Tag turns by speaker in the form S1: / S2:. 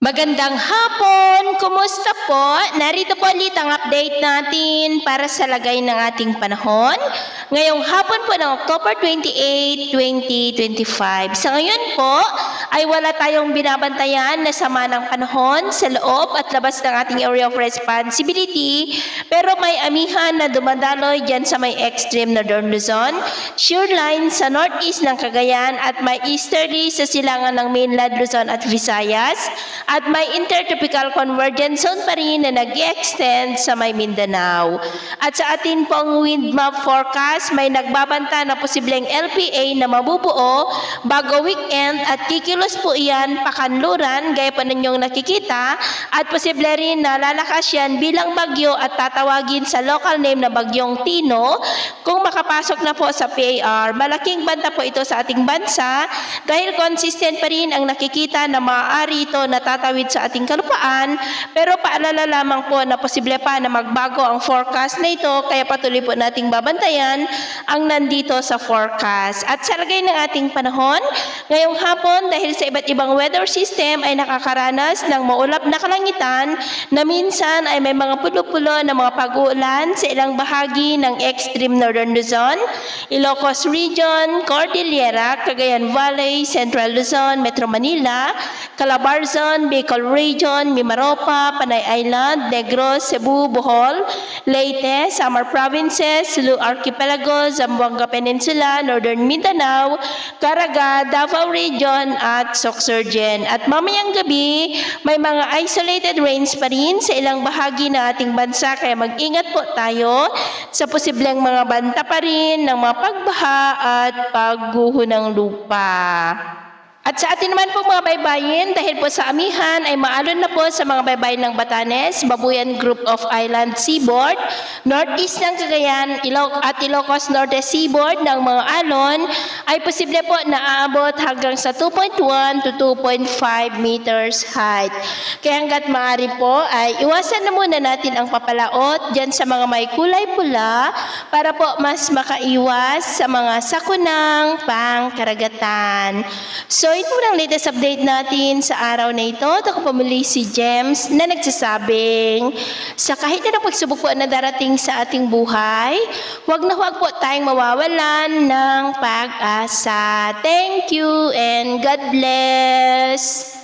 S1: Magandang hapon! Kumusta po? Narito po ulit ang update natin para sa lagay ng ating panahon. Ngayong hapon po ng October 28, 2025. Sa ngayon po ay wala tayong binabantayan na sama ng panahon sa loob at labas ng ating area of responsibility. Pero may amihan na dumadaloy dyan sa may extreme northern Luzon, shoreline sa northeast ng Cagayan at may easterly sa silangan ng mainland Luzon at Visayas. At may intertropical convergence zone pa rin na nag-extend sa may Mindanao. At sa atin pong wind map forecast, may nagbabanta na posibleng LPA na mabubuo bago weekend at kikilos po iyan pakanluran gaya pa ninyong nakikita at posible rin na lalakas yan bilang bagyo at tatawagin sa local name na Bagyong Tino kung makapasok na po sa PAR. Malaking banta po ito sa ating bansa dahil consistent pa rin ang nakikita na maaari ito na tatawid sa ating kalupaan, pero paalala lamang po na posible pa na magbago ang forecast na ito, kaya patuloy po nating babantayan ang nandito sa forecast. At sa lagay ng ating panahon, ngayong hapon dahil sa iba't ibang weather system ay nakakaranas ng maulap na kalangitan na minsan ay may mga pulo-pulo na mga pag-uulan sa ilang bahagi ng extreme northern Luzon, Ilocos Region, Cordillera, Cagayan Valley, Central Luzon, Metro Manila, Calabarzon, Bicol Region, Mimaropa, Panay Island, Negros, Cebu, Bohol, Leyte, Samar Provinces, Sulu Archipelago, Zamboanga Peninsula, Northern Mindanao, Caraga, Davao Region at Sorsogon. At mamayang gabi, may mga isolated rains pa rin sa ilang bahagi ng ating bansa kaya mag-ingat po tayo sa posibleng mga banta pa rin ng mga pagbaha at pagguho ng lupa. At sa atin naman po mga baybayin, dahil po sa amihan ay maalon na po sa mga baybayin ng Batanes, Babuyan Group of Island Seaboard, Northeast ng Cagayan at Ilocos Norte Seaboard ng mga alon ay posible po na aabot hanggang sa 2.1 to 2.5 meters height. Kaya hanggat maaari po ay iwasan na muna natin ang papalaot dyan sa mga may kulay pula para po mas makaiwas sa mga sakunang pangkaragatan. So ito ang latest update natin sa araw na ito. Ako po muli si James na nagsasabing sa kahit na pagsubok po na darating sa ating buhay, huwag na huwag po tayong mawawalan ng pag-asa. Thank you and God bless!